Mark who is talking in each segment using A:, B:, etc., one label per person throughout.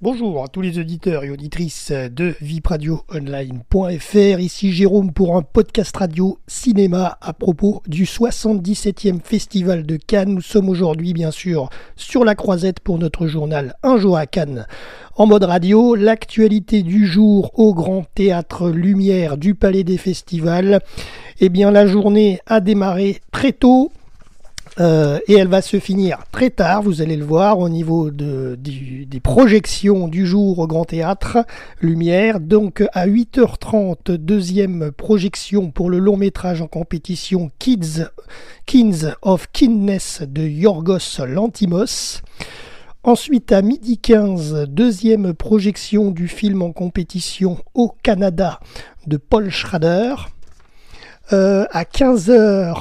A: Bonjour à tous les auditeurs et auditrices de vipradioonline.fr, ici Jérôme pour un podcast radio cinéma à propos du 77e Festival de Cannes. Nous sommes aujourd'hui bien sûr sur la croisette pour notre journal Un jour à Cannes. En mode radio, l'actualité du jour au Grand Théâtre Lumière du Palais des Festivals. Eh bien la journée a démarré très tôt. Et elle va se finir très tard, vous allez le voir, au niveau des projections du jour au Grand Théâtre Lumière. Donc à 8h30, deuxième projection pour le long métrage en compétition Kings of Kindness de Yorgos Lanthimos. Ensuite à 12h15, deuxième projection du film en compétition Au Canada de Paul Schrader. À 15h,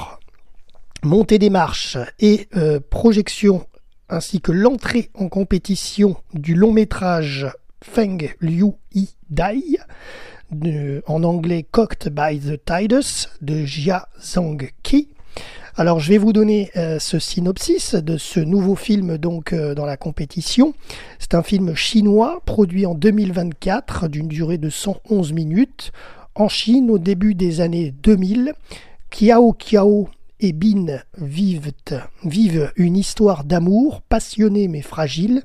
A: montée des marches et projection ainsi que l'entrée en compétition du long métrage Feng Liu Yi Dai, en anglais Cooked by the Tidus de Jia Zhang Qi. Alors je vais vous donner ce synopsis de ce nouveau film donc dans la compétition. C'est un film chinois produit en 2024 d'une durée de 111 minutes. En Chine au début des années 2000, Kiao et Bin vivent une histoire d'amour passionnée mais fragile.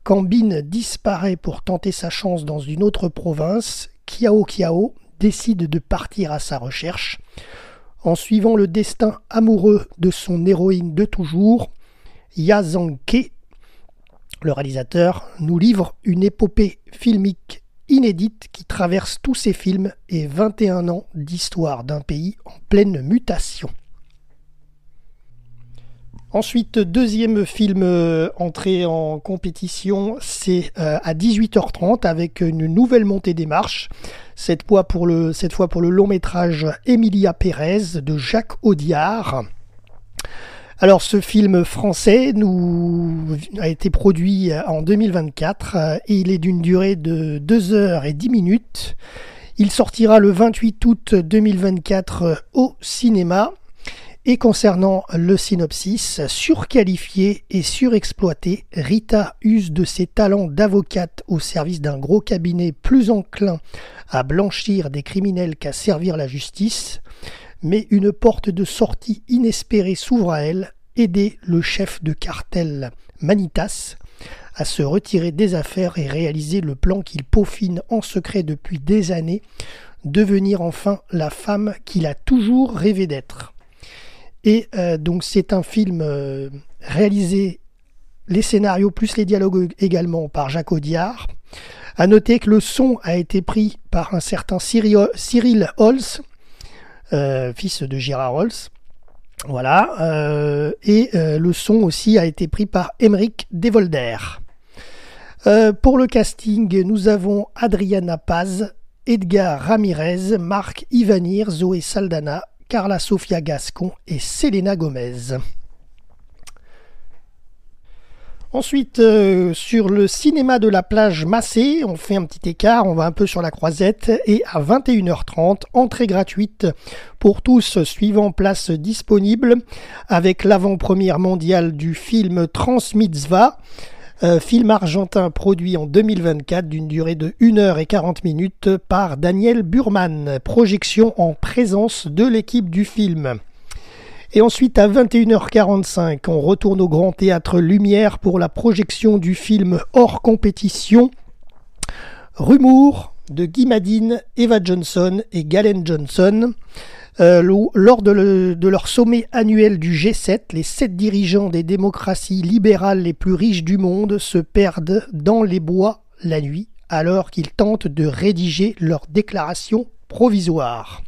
A: Quand Bin disparaît pour tenter sa chance dans une autre province, Kiao décide de partir à sa recherche. En suivant le destin amoureux de son héroïne de toujours, Jia Zhang Qi, le réalisateur, nous livre une épopée filmique inédite qui traverse tous ses films et 21 ans d'histoire d'un pays en pleine mutation. Ensuite, deuxième film entré en compétition, c'est à 18h30 avec une nouvelle montée des marches, cette fois pour le long métrage Emilia Pérez de Jacques Audiard. Alors ce film français a été produit en 2024 et il est d'une durée de 2h10. Il sortira le 28 août 2024 au cinéma. Et concernant le synopsis, surqualifiée et surexploitée, Rita use de ses talents d'avocate au service d'un gros cabinet plus enclin à blanchir des criminels qu'à servir la justice. Mais une porte de sortie inespérée s'ouvre à elle, aider le chef de cartel Manitas à se retirer des affaires et réaliser le plan qu'il peaufine en secret depuis des années, devenir enfin la femme qu'il a toujours rêvé d'être. Et donc c'est un film réalisé, les scénarios plus les dialogues également par Jacques Audiard. À noter que le son a été pris par un certain Cyril Holz, fils de Gérard Holz. Voilà. Et le son aussi a été pris par Émeric Devolder. Pour le casting, nous avons Adriana Paz, Edgar Ramirez, Marc Ivanir, Zoé Saldana, Carla Sofia Gascon et Selena Gomez. Ensuite, sur le cinéma de la plage Massé, on fait un petit écart, on va un peu sur la croisette, et à 21h30, entrée gratuite pour tous, suivant place disponible, avec l'avant-première mondiale du film Transmitzvah, film argentin produit en 2024 d'une durée de 1h40 par Daniel Burman. Projection en présence de l'équipe du film. Et ensuite à 21h45, on retourne au Grand Théâtre Lumière pour la projection du film hors compétition Rumour de Guy Madine, Eva Johnson et Galen Johnson. Lors de leur sommet annuel du G7, les 7 dirigeants des démocraties libérales les plus riches du monde se perdent dans les bois la nuit alors qu'ils tentent de rédiger leur déclaration provisoire.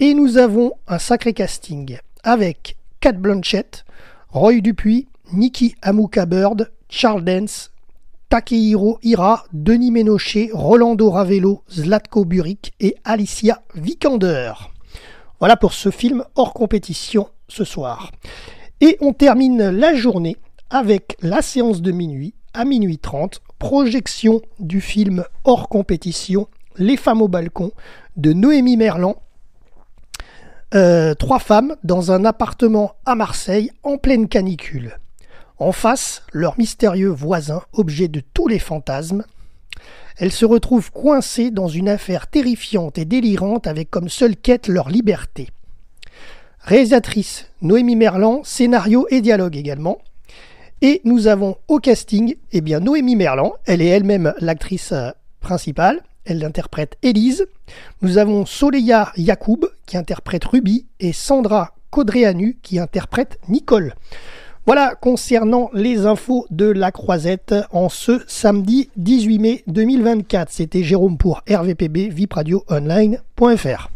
A: Et nous avons un sacré casting avec Cate Blanchett, Roy Dupuis, Nikki Amuka-Bird, Charles Dance, Takehiro Hira, Denis Ménochet, Rolando Ravello, Zlatko Buric et Alicia Vikander. Voilà pour ce film hors compétition ce soir. Et on termine la journée avec la séance de minuit à minuit 30, projection du film hors compétition Les femmes au balcon de Noémie Merlan. 3 femmes dans un appartement à Marseille en pleine canicule. En face, leur mystérieux voisin, objet de tous les fantasmes. Elles se retrouvent coincées dans une affaire terrifiante et délirante avec comme seule quête leur liberté. Réalisatrice Noémie Merlan, scénario et dialogue également. Et nous avons au casting Noémie Merlan, elle est elle-même l'actrice principale, elle interprète Élise. Nous avons Soleya Yacoub qui interprète Ruby et Sandra Codreanu qui interprète Nicole. Voilà concernant les infos de La Croisette en ce samedi 18 mai 2024. C'était Jérôme pour RVPB, vipradioonline.fr.